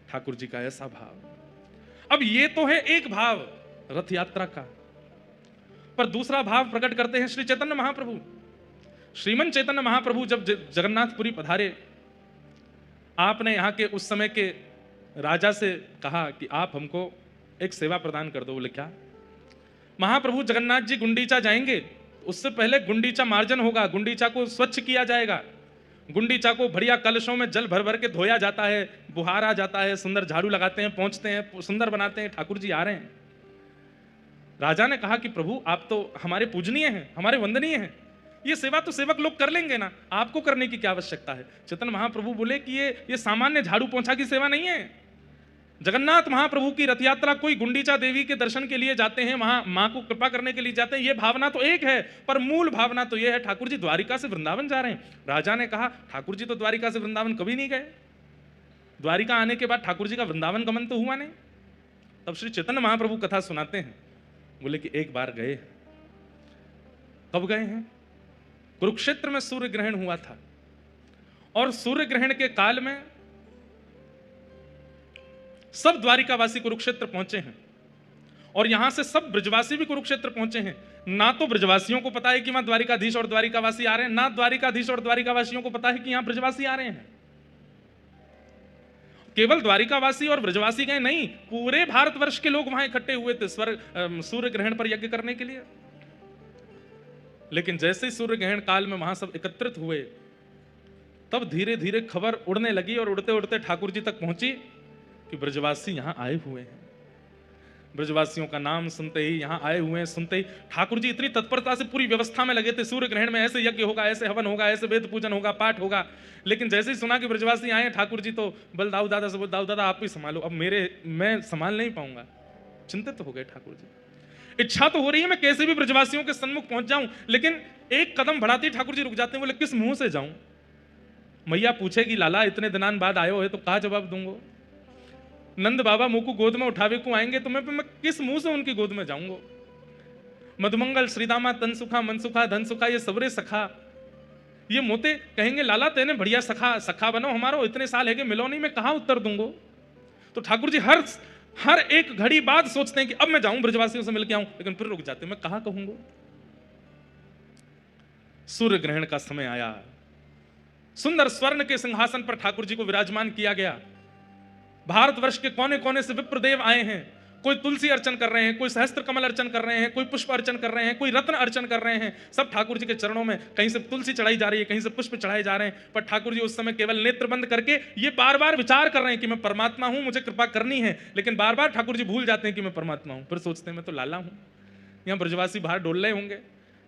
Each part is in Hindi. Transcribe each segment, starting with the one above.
ठाकुर जी का ऐसा भाव। अब ये तो है एक भाव रथ यात्रा का, पर दूसरा भाव प्रकट करते हैं श्री चैतन्य महाप्रभु। श्रीमन चैतन्य महाप्रभु जब जगन्नाथपुरी पधारे, आपने यहाँ के उस समय के राजा से कहा कि आप हमको एक सेवा प्रदान कर दो। बोले क्या? महाप्रभु जगन्नाथ जी गुंडीचा जाएंगे, उससे पहले गुंडीचा मार्जन होगा, गुंडीचा को स्वच्छ किया जाएगा, गुंडीचा को बढ़िया कलशों में जल भर भर के धोया जाता है, बुहारा जाता है, सुंदर झाड़ू लगाते हैं, पहुंचते हैं, सुंदर बनाते हैं, ठाकुर जी आ रहे हैं। राजा ने कहा कि प्रभु आप तो हमारे पूजनीय हैं, हमारे वंदनीय हैं, ये सेवा तो सेवक लोग कर लेंगे ना, आपको करने की क्या आवश्यकता है? चैतन्य महाप्रभु बोले कि ये सामान्य झाड़ू पोंछा की सेवा नहीं है। जगन्नाथ महाप्रभु की रथ यात्रा, कोई गुंडीचा देवी के दर्शन के लिए जाते हैं, वहां मां को कृपा करने के लिए जाते हैं, ये भावना तो एक है, पर मूल भावना तो ये है ठाकुर जी द्वारिका से वृंदावन जा रहे हैं। राजा ने कहा ठाकुर जी तो द्वारिका से वृंदावन कभी नहीं गए, द्वारिका आने के बाद ठाकुर जी का वृंदावन गमन तो हुआ नहीं। तब श्री चैतन्य महाप्रभु कथा सुनाते हैं, बोले कि एक बार गए। कब गए हैं? कुरुक्षेत्र में सूर्य ग्रहण हुआ था, और सूर्य ग्रहण के काल में सब द्वारिकावासी कुरुक्षेत्र पहुंचे हैं, और यहां से सब ब्रजवासी भी कुरुक्षेत्र पहुंचे हैं। ना तो ब्रजवासियों को पता है कि वहां द्वारिकाधीश और द्वारिकावासी आ रहे हैं, ना द्वारिकाधीश और द्वारिकावासियों को पता है कि यहां ब्रजवासी आ रहे हैं। केवल द्वारिकावासी और ब्रजवासी गए नहीं, पूरे भारतवर्ष के लोग वहां इकट्ठे हुए थे सूर्य ग्रहण पर यज्ञ करने के लिए। लेकिन जैसे ही सूर्य ग्रहण काल में वहां सब एकत्रित हुए, तब धीरे धीरे खबर उड़ने लगी, और उड़ते उड़ते ठाकुर जी तक पहुंची कि ब्रजवासी यहां आए हुए हैं। ब्रजवासियों का नाम सुनते ही, यहां आए हुए हैं सुनते ही, ठाकुर जी इतनी तत्परता से पूरी व्यवस्था में लगे थे। सूर्य ग्रहण में ऐसे यज्ञ होगा, ऐसे हवन होगा, ऐसे वेद पूजन होगा, पाठ होगा। लेकिन जैसे ही सुना कि ब्रजवासी आए, ठाकुर जी तो बलदाऊ दादा से, दाऊ दादा आप ही संभालो, अब मैं संभाल नहीं पाऊंगा। चिंतित हो गए ठाकुर जी। इच्छा तो हो रही है मैं कैसे भी ब्रजवासियों के सन्मुख पहुंच जाऊं, लेकिन एक कदम बढ़ाते ही ठाकुर जी रुक जाते हैं। बोले किस मुंह से जाऊं? मैया पूछेगी लाला इतने दिनान बाद आयो है तो कहा जवाब दूंगा? नंद बाबा मुंह को गोद में उठावे को आएंगे तो मैं किस मुंह से उनकी गोद में जाऊंगा? मधुमंगल श्रीदामा तनसुखा मनसुखा धनसुखा ये सबरे सखा, ये मोते कहेंगे लाला तेने बढ़िया सखा बनो हमारो, इतने साल है कि मिलो नहीं, मैं कहां उत्तर दूंगा? तो ठाकुर जी हर एक घड़ी बाद सोचते हैं कि अब मैं जाऊं ब्रजवासियों से मिलके आऊं, लेकिन फिर रुक जाते हैं, मैं कहां कहूंगा? सूर्य ग्रहण का समय आया, सुंदर स्वर्ण के सिंहासन पर ठाकुर जी को विराजमान किया गया। भारतवर्ष के कोने कोने से विप्रदेव आए हैं, कोई तुलसी अर्चन कर रहे हैं, कोई सहस्त्र कमल अर्चन कर रहे हैं, कोई पुष्प अर्चन कर रहे हैं, कोई रत्न अर्चन कर रहे हैं। सब ठाकुर जी के चरणों में, कहीं से तुलसी चढ़ाई जा रही है, कहीं से पुष्प चढ़ाए जा रहे हैं। पर ठाकुर जी उस समय केवल नेत्र बंद करके ये बार बार विचार कर रहे हैं कि मैं परमात्मा हूं, मुझे कृपा करनी है। लेकिन बार बार ठाकुर जी भूल जाते हैं कि मैं परमात्मा हूं, फिर सोचते हैं मैं तो लाला हूं। यहाँ ब्रजवासी बाहर डोल रहे होंगे,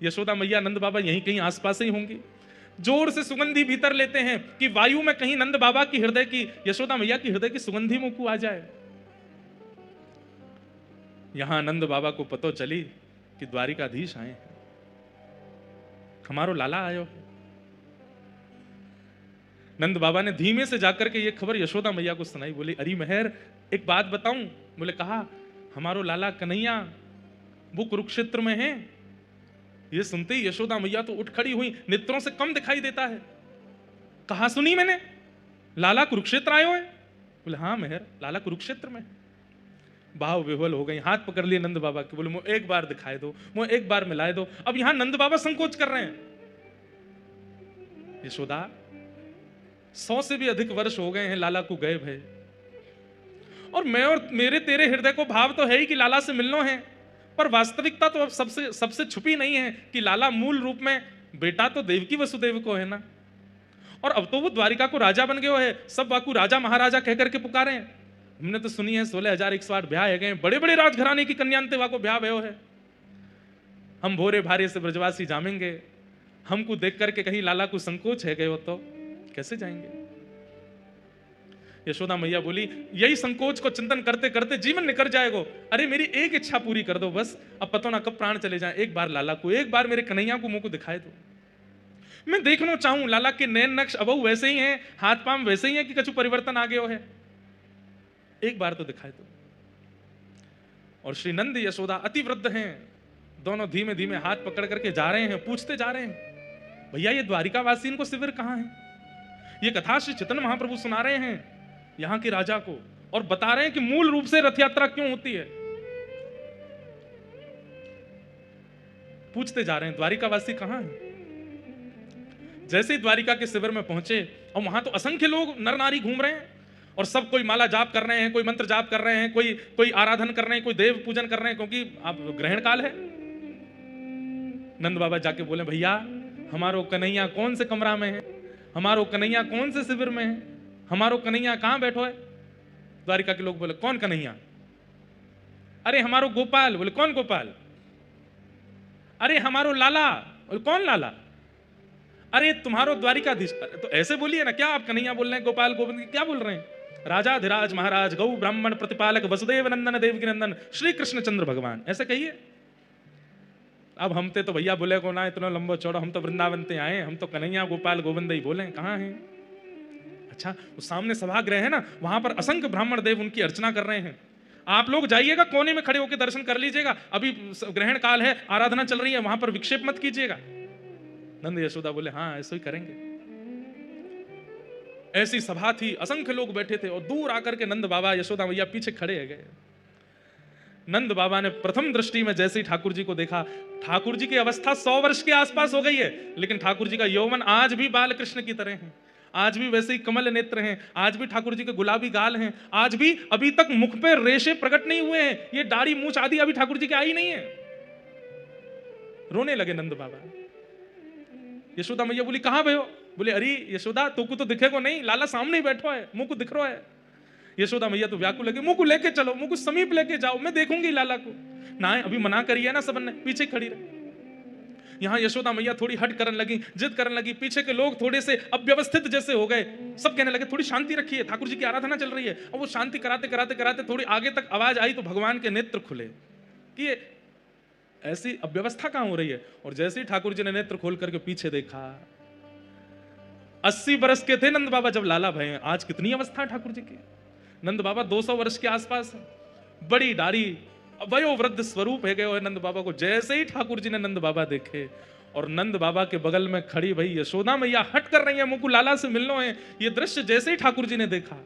यशोदा मैया नंद बाबा यहीं कहीं आसपास ही होंगी। जोर से सुगंधी भीतर लेते हैं कि वायु में कहीं नंद बाबा की हृदय की, यशोदा मैया की हृदय की सुगंधी मुंह को आ जाए। यहां नंद बाबा को पतो चली कि द्वारिकाधीश आए हैं, हमारो लाला आयो है। नंद बाबा ने धीमे से जाकर के ये खबर यशोदा मैया को सुनाई। बोली अरे मेहर एक बात बताऊं? बोले कहा हमारो लाला कन्हैया वो कुरुक्षेत्र में है। ये सुनते ही यशोदा मैया तो उठ खड़ी हुई, नेत्रों से कम दिखाई देता है। कहा सुनी मैंने लाला कुरुक्षेत्र आयो है? बोले हाँ मेहर लाला कुरुक्षेत्र में। भाव विह्वल हो गई, हाथ पकड़ लिए नंद बाबा के। बोले मुझे एक बार दिखाए दो, मुझे एक बार मिलाए दो। अब यहां नंद बाबा संकोच कर रहे हैं। यशोदा 100 से भी अधिक वर्ष हो गए हैं लाला को गए भय, और मैं और मेरे तेरे हृदय को भाव तो है ही कि लाला से मिलना है, पर वास्तविकता तो अब सबसे छुपी नहीं है कि लाला मूल रूप में बेटा तो देवकी वसुदेव को है ना, और अब तो वो द्वारिका को राजा बन गए है। सब बाकू राजा महाराजा कह करके पुकारे हैं। हमने तो सुनी है 16,108 ब्याह है गए, बड़े बड़े राजघराने की कन्यांते वाको ब्याह भयो है। हम भोरे भारे से ब्रजवासी जामेंगे, हमको देख करके कहीं लाला को संकोच है गए हो तो कैसे जाएंगे? यशोदा मैया बोली यही संकोच को चिंतन करते करते जीवन निकल जाएगा। अरे मेरी एक इच्छा पूरी कर दो बस, अब पता ना कब प्राण चले जाए। एक बार लाला को, एक बार मेरे कन्हैया को मुंह को दिखाए दो। मैं देखना चाहूं लाला के नैन नक्श अब वैसे ही हैं, हाथ पांव वैसे ही हैं कि कछु परिवर्तन आ गया है। एक बार तो दिखाए दो। और श्री नंद यशोदा अति वृद्ध हैं, दोनों धीमे धीमे हाथ पकड़ करके जा रहे हैं, पूछते जा रहे हैं भैया ये द्वारिकावासी इनको शिविर कहां है? ये कथा श्री चैतन्य महाप्रभु सुना रहे हैं यहाँ के राजा को। और बता रहे हैं कि मूल रूप से रथ यात्रा क्यों होती है। पूछते जा रहे हैं द्वारिकावासी कहां है। जैसे ही द्वारिका के शिविर में पहुंचे और वहां तो असंख्य लोग नर नारी घूम रहे हैं और सब कोई माला जाप कर रहे हैं, कोई मंत्र जाप कर रहे हैं, कोई कोई आराधन कर रहे हैं, कोई देव पूजन कर रहे हैं, क्योंकि अब ग्रहण काल है। नंद बाबा जाके बोले भैया हमारो कन्हैया कौन से कमरा में है, हमारो कन्हैया कौन से शिविर में है, हमारो कन्हैया कहां बैठो है। द्वारिका के लोग बोले कौन कन्हैया। अरे हमारो गोपाल। बोले कौन गोपाल। अरे हमारो लाला। बोले कौन लाला। अरे तुम्हारो द्वारिकाधीश। तो ऐसे बोलिए ना, क्या आप कन्हैया बोल रहे हैं, गोपाल गोविंद क्या बोल रहे हैं। राजा धीराज महाराज गौ ब्राह्मण प्रतिपालक वसुदेव नंदन देवकी नंदन श्री कृष्ण चंद्र भगवान, ऐसे कहिए। अब हम तो भैया बोले को ना इतना लंबा चौड़ा, हम तो वृंदावन से आए, हम तो कन्हैया गोपाल गोविंद ही बोले, कहाँ हैं। अच्छा, उस सामने सभागृह है ना, वहां पर असंख्य ब्राह्मण देव उनकी अर्चना कर रहे हैं। आप लोग जाइएगा, कोने में खड़े होकर दर्शन कर लीजिएगा, अभी ग्रहण काल है, आराधना चल रही है, वहां पर विक्षेप मत कीजिएगा। नंद यशोदा बोले हाँ ऐसे ही करेंगे। ऐसी सभा थी, असंख्य लोग बैठे थे और दूर आकर के नंद बाबा यशोदा मैया पीछे खड़े है गए। नंद बाबा ने प्रथम दृष्टि में जैसे ही ठाकुर जी को देखा, ठाकुर जी की अवस्था 100 वर्ष के आसपास हो गई है, लेकिन ठाकुर जी का यौवन आज भी बाल कृष्ण की तरह है, आज भी वैसे ही कमल नेत्र हैं, आज भी ठाकुर जी के गुलाबी गाल हैं, आज भी अभी तक मुख पे रेशे प्रकट नहीं हुए हैं, ये दाढ़ी मूछ आदि अभी ठाकुर जी की आई नहीं है। रोने लगे नंद बाबा। यशोदा मैया बोली कहां भयो। बोले अरे यशोदा तुमको तो दिखेगो नहीं, लाला सामने ही बैठो है, मुंह को दिख रहा है। यशोदा मैया तो व्याकुल लगी, मुंह को लेके चलो, मुंह को समीप लेके जाओ, मैं देखूंगी लाला को। ना अभी मना करिए ना, सबने पीछे खड़ी रही। यहां यशोदा मैया थोड़ी हट करने लगी, जिद करने लगी, पीछे के लोग थोड़े से अव्यवस्थित जैसे हो गए, सब कहने लगे थोड़ी शांति रखिए, ठाकुर जी की आराधना चल रही है। और वो शांति कराते कराते कराते थोड़ी आगे तक आवाज आई तो भगवान के नेत्र खुले कि ऐसी अव्यवस्था कहां हो रही है। और जैसे ही ठाकुर जी ने नेत्र खोल करके पीछे देखा, 80 बरस के थे नंद बाबा जब लाला भय, आज कितनी अवस्था है ठाकुर जी की। नंद बाबा 200 वर्ष के आसपास, बड़ी दाढ़ी, वयोवृद्ध स्वरूप है गए नंद बाबा को। जैसे ही ठाकुर जी ने नंद बाबा देखे और नंद बाबा के बगल में खड़ी भाई यशोदा मैया हट कर रही है, मुंह को लाला से मिलना है, ये दृश्य जैसे ही ठाकुर जी ने देखा,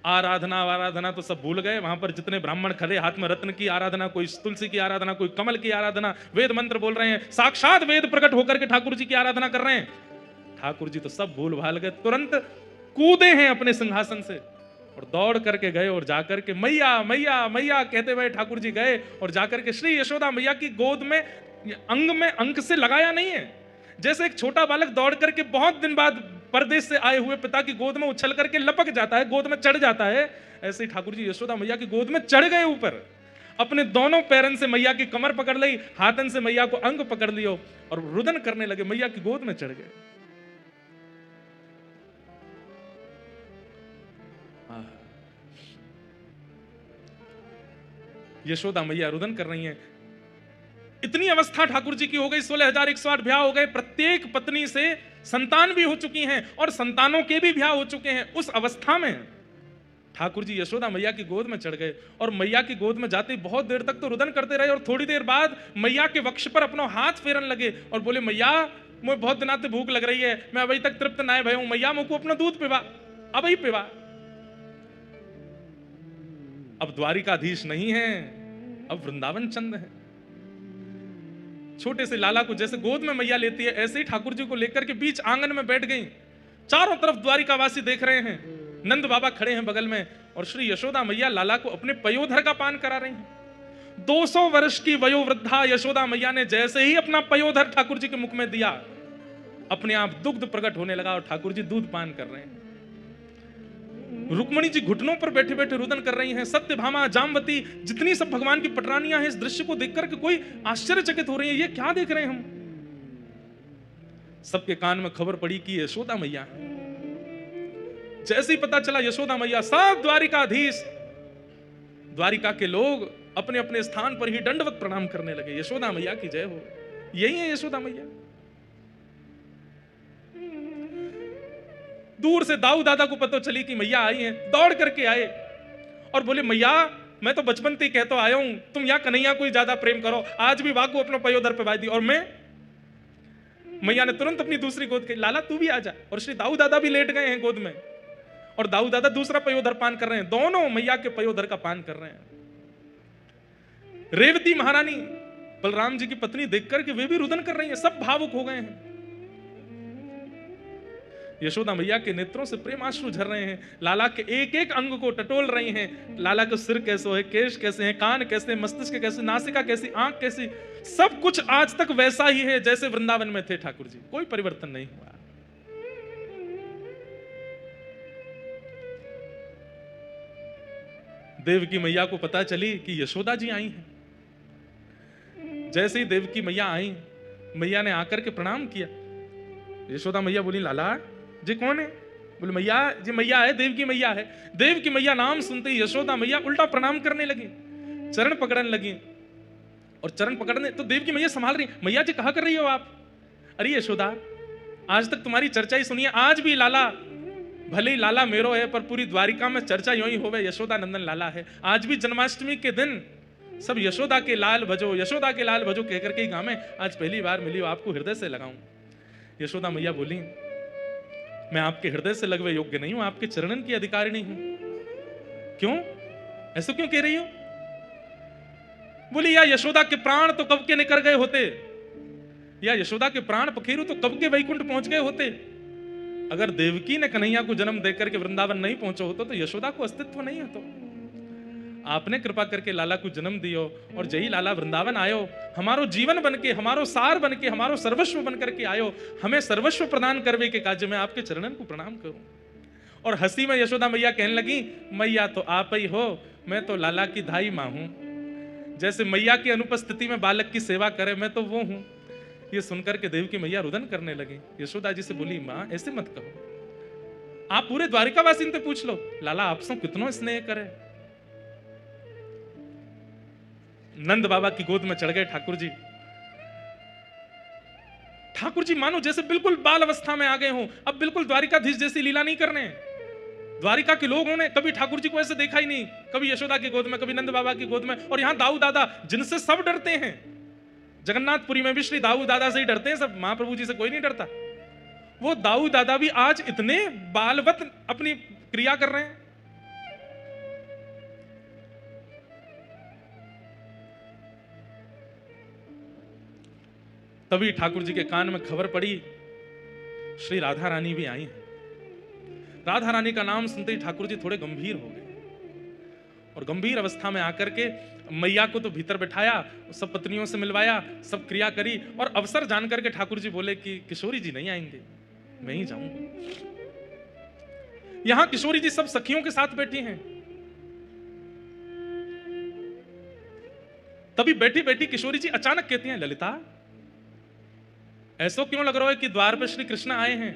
आराधना तो सब भूल गए। वहां पर जितने ब्राह्मण खड़े, हाथ में रत्न की आराधना, कोई तुलसी की आराधना, कोई कमल की आराधना, वेद मंत्र बोल रहे हैं, साक्षात वेद प्रकट होकर के ठाकुर जी की आराधना कर रहे हैं। ठाकुर जी तो सब भूल भाल गए, तुरंत कूदे हैं अपने सिंहासन से और दौड़ करके गए और जाकर के मैया मैया मैया कहते हुए ठाकुर जी गए और जाकर के श्री यशोदा मैया की गोद में अंग में अंक से लगाया नहीं है, जैसे एक छोटा बालक दौड़ करके बहुत दिन बाद परदेश से आए हुए पिता की गोद में उछल करके लपक जाता है, गोद में चढ़ जाता है, ऐसे ही ठाकुर जी यशोदा मैया की गोद में चढ़ गए ऊपर। अपने दोनों पैरन से मैया की कमर पकड़ ली, हाथन से मैया को अंग पकड़ लियो और रुदन करने लगे, मैया की गोद में चढ़ गए। यशोदा मैया रुदन कर रही हैं। इतनी अवस्था ठाकुर जी की हो गई, 16,108 ब्याह हो गए, प्रत्येक पत्नी से संतान भी हो चुकी हैं और संतानों के भी ब्याह हो चुके हैं। उस अवस्था में ठाकुर जी यशोदा मैया की गोद में चढ़ गए और मैया की गोद में जाते बहुत देर तक तो रुदन करते रहे और थोड़ी देर बाद मैया के वक्ष पर अपना हाथ फेरन लगे और बोले मैया मुझे बहुत दिनों से भूख लग रही है, मैं अभी तक तृप्त ना भय हूं, मैया मुझको अपना दूध पिवा, अब ही पिवा। अब द्वारिकाधीश नहीं है, अब वृंदावन चंद है। छोटे से लाला को जैसे गोद में मैया लेती है, ऐसे ही ठाकुर जी को लेकर के बीच आंगन में बैठ गई। चारों तरफ द्वारिकावासी देख रहे हैं, नंद बाबा खड़े हैं बगल में और श्री यशोदा मैया लाला को अपने पयोधर का पान करा रही हैं। 200 वर्ष की वयोवृद्धा यशोदा मैया ने जैसे ही अपना पयोधर ठाकुर जी के मुख में दिया, अपने आप दुग्ध प्रकट होने लगा और ठाकुर जी दूध पान कर रहे हैं। रुक्मणी जी घुटनों पर बैठे बैठे रुदन कर रही हैं। सत्यभामा, जामवती, जितनी सब भगवान की पटरानियां हैं, इस दृश्य को देखकर के कोई आश्चर्यचकित हो रही है, ये क्या देख रहे हैं हम। सबके कान में खबर पड़ी कि यशोदा मैया है। जैसे ही पता चला यशोदा मैया, सब द्वारिकाधीश, द्वारिका के लोग अपने अपने स्थान पर ही दंडवत प्रणाम करने लगे। यशोदा मैया की जय हो। यही है यशोदा मैया। दूर से दाऊ दादा को पता चली कि मैया आई हैं, दौड़ करके आए और बोले मैया मैं तो बचपन से ही कहता आया हूं, तुम यहाँ कन्हैया को ही ज्यादा प्रेम करो, आज भी वाकू अपना पयोधर पे बाई दी। और मैं, मैया ने तुरंत अपनी दूसरी गोद के लाला तू भी आ जा। और श्री दाऊ दादा भी लेट गए हैं गोद में और दाऊ दादा दूसरा पयोधर पान कर रहे हैं, दोनों मैया के पयोधर का पान कर रहे हैं। रेवती महारानी बलराम जी की पत्नी देखकर के वे भी रुदन कर रही हैं, सब भावुक हो गए हैं। यशोदा मैया के नेत्रों से प्रेमाश्रु झर रहे हैं, लाला के एक एक अंग को टटोल रही हैं। लाला का सिर कैसे है, केश कैसे हैं, कान कैसे, मस्तिष्क कैसे, नासिका कैसी, आंख कैसी, सब कुछ आज तक वैसा ही है जैसे वृंदावन में थे ठाकुर जी, कोई परिवर्तन नहीं हुआ। देवकी मैया को पता चली कि यशोदा जी आई हैं। जैसे ही देवकी मैया आई, मैया ने आकर के प्रणाम किया। यशोदा मैया बोली, लाला जी कौन है? बोले मैया जी, मैया है, देवकी मैया है। देवकी मैया नाम सुनते ही यशोदा मैया उल्टा प्रणाम करने लगी, चरण पकड़ने लगी। और चरण पकड़ने तो देवकी मैया संभाल रही, मैया जी कहा कर रही हो आप? अरे यशोदा, आज तक तुम्हारी चर्चा ही सुनिए, आज भी लाला, भले ही लाला मेरो है पर पूरी द्वारिका में चर्चा यूं ही होवे, यशोदा नंदन लाला है। आज भी जन्माष्टमी के दिन सब यशोदा के लाल भजो, यशोदा के लाल भजो कहकर के गाँव में आज पहली बार मिली हो, आपको हृदय से लगाऊं। यशोदा मैया बोली, मैं आपके हृदय से लगवे योग्य नहीं हूं, आपके चरणन की अधिकारिणी हूं। क्यों? ऐसा क्यों कह रही हो? बोली, या यशोदा के प्राण तो कब के निकल गए होते, या यशोदा के प्राण पखेरु तो कब के वैकुंठ पहुंच गए होते। अगर देवकी ने कन्हैया को जन्म देकर के वृंदावन नहीं पहुंचे होते तो यशोदा को अस्तित्व नहीं है। तो आपने कृपा करके लाला को जन्म दियो और जही लाला वृंदावन आयो, हमारो जीवन बन के, हमारो सार बन के, हमारो सर्वस्व बन करके आयो, हमें सर्वस्व प्रदान करवे के काज में आपके चरणन को प्रणाम करूं। और हंसी में यशोदा मैया कहने लगी, मैया तो आप ही हो, मैं तो लाला की धाई मां हूं। जैसे मैया की अनुपस्थिति में बालक की सेवा करे, मैं तो वो हूं। ये सुनकर के देवकी मैया रुदन करने लगी। यशोदा जी से बोली, मां ऐसे मत कहो, आप पूरे द्वारिकावासी से पूछ लो, लाला आपसे कितनो स्नेह करे। नंद बाबा की गोद में चढ़ गए ठाकुर जी। ठाकुर जी मानो जैसे बिल्कुल बाल अवस्था में आ गए हों, अब बिल्कुल द्वारिकाधीश जैसी लीला नहीं करने। द्वारिका के लोगों ने कभी ठाकुर जी को ऐसे देखा ही नहीं, कभी यशोदा की गोद में, कभी नंद बाबा की गोद में, और यहां दाऊ दादा जिनसे सब डरते हैं। जगन्नाथपुरी में भी श्री दाऊ दादा से ही डरते हैं सब, महाप्रभु जी से कोई नहीं डरता। वो दाऊ दादा भी आज इतने बालवत अपनी क्रिया कर रहे हैं। तभी ठाकुर जी के कान में खबर पड़ी, श्री राधा रानी भी आई हैं। राधा रानी का नाम सुनते ही ठाकुर जी थोड़े गंभीर हो गए और गंभीर अवस्था में आकर के मैया को तो भीतर बिठाया, सब पत्नियों से मिलवाया, सब क्रिया करी, और अवसर जानकर के ठाकुर जी बोले कि किशोरी जी नहीं आएंगे, मैं ही जाऊंगा। यहां किशोरी जी सब सखियों के साथ बैठी हैं। तभी बैठी बैठी किशोरी जी अचानक कहती हैं, ललिता ऐसा क्यों लग रहा है कि द्वार पर श्री कृष्ण आए हैं?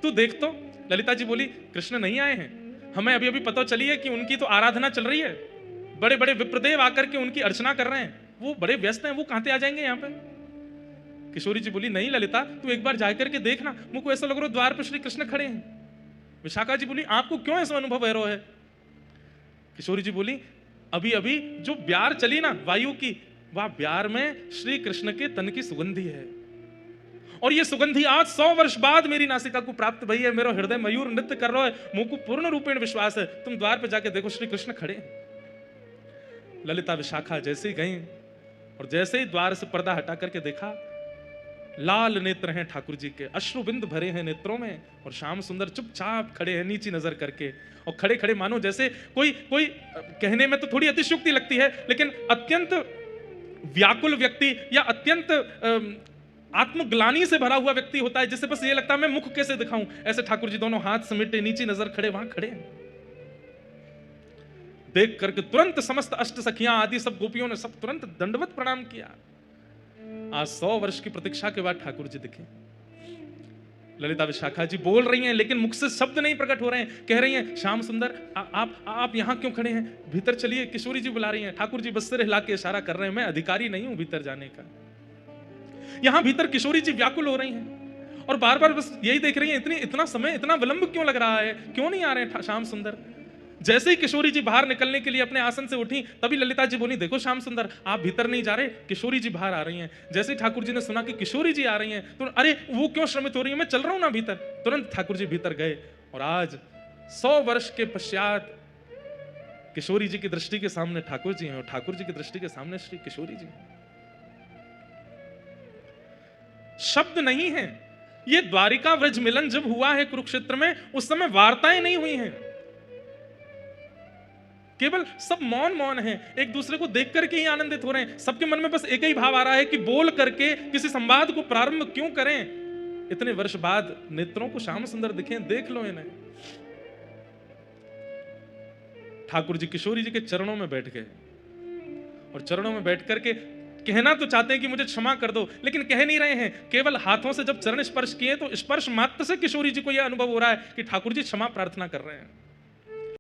तू देख तो। ललिता जी बोली, कृष्ण नहीं आए हैं, हमें अभी अभी पता चली है कि उनकी तो आराधना चल रही है, बड़े बड़े विप्रदेव आकर के उनकी अर्चना कर रहे हैं, वो बड़े व्यस्त हैं, वो कहां से आ जाएंगे यहाँ पे। किशोरी जी बोली, नहीं ललिता, तू एक बार जाकर के देखना, मुझको ऐसा लग रहा है द्वार पर श्री कृष्ण खड़े हैं। विशाखा जी बोली, आपको क्यों ऐसा अनुभव हो रहा है? किशोरी जी बोली, अभी अभी जो ब्यार चली ना वायु की, वह ब्यार में श्री कृष्ण के तन की सुगंधी है, और ये सुगंधी आज 100 वर्ष बाद मेरी नासिका को प्राप्त भई है। मेरा हृदय मयूर नृत्य कर रहा है, मुझको पूर्ण रूपेण विश्वास है, तुम द्वार पे जाके देखो श्री कृष्ण खड़े हैं। ललिता विशाखा जैसे ही गई और जैसे ही द्वार से पर्दा हटा करके देखा, लाल नेत्र हैं ठाकुर जी के, अश्रु बिंद भरे हैं नेत्रों में, और श्याम सुंदर चुपचाप खड़े हैं नीची नजर करके, और खड़े खड़े मानो जैसे कोई कहने में तो थोड़ी अतिशयोक्ति लगती है, लेकिन अत्यंत व्याकुल व्यक्ति या अत्यंत आत्मग्लानि से भरा हुआ व्यक्ति होता है, जिससे बस ये लगता है मैं मुख कैसे दिखाऊं। ऐसे ठाकुर जी दोनों हाथ समेटे नीची नजर खड़े वहां खड़े हैं। देख करके तुरंत समस्त अष्ट सखियां आदि सब गोपियों ने सब तुरंत दंडवत प्रणाम किया। आज 100 वर्ष की प्रतीक्षा के बाद ठाकुर जी दिखे। ललिता विशाखा जी बोल रही हैं, लेकिन मुख से शब्द नहीं प्रकट हो रहे हैं। कह रही हैं, श्याम सुंदर आप यहाँ क्यों खड़े हैं? भीतर चलिए। किशोरी जी बुला रही हैं। ठाकुर जी बस सिर हिला के इशारा कर रहे हैं, मैं अधिकारी नहीं हूं भीतर जाने का। यहां भीतर किशोरी जी व्याकुल हो रही हैं और बार बार बस यही देख रही हैं, इतना समय, इतना विलंब क्यों लग रहा है, क्यों नहीं आ रहे हैं श्याम सुंदर? जैसे ही किशोरी जी बाहर निकलने के लिए अपने आसन से उठी, तभी ललिता जी बोली, देखो श्याम सुंदर, आप भीतर नहीं जा रहे, किशोरी जी बाहर आ रही हैं। जैसे ही ठाकुर जी ने सुना कि किशोरी जी आ रही हैं, तो अरे वो क्यों श्रमित हो रही है, मैं चल रहा हूं ना भीतर। तुरंत ठाकुर जी भीतर गए और आज 100 वर्ष के पश्चात किशोरी जी की दृष्टि के सामने ठाकुर जी हैं और ठाकुर जी की दृष्टि के सामने श्री किशोरी जी हैं। शब्द नहीं है। ये द्वारिका व्रज मिलन जब हुआ है कुरुक्षेत्र में, उस समय वार्ताएं नहीं हुई हैं, केवल सब मौन मौन है, एक दूसरे को देख करके ही आनंदित हो रहे हैं। सबके मन में बस एक ही भाव आ रहा है कि बोल करके किसी संवाद को प्रारंभ क्यों करें। इतने वर्ष बाद नेत्रों को श्याम सुंदर दिखे, देख लो इन्हें। ठाकुर जी किशोरी जी के चरणों में बैठ गए और चरणों में बैठ करके कहना तो चाहते हैं कि मुझे क्षमा कर दो, लेकिन कह नहीं रहे हैं। केवल हाथों से जब चरण स्पर्श किए तो स्पर्श मात्र से किशोरी जी को यह अनुभव हो रहा है कि ठाकुर जी क्षमा प्रार्थना कर रहे हैं।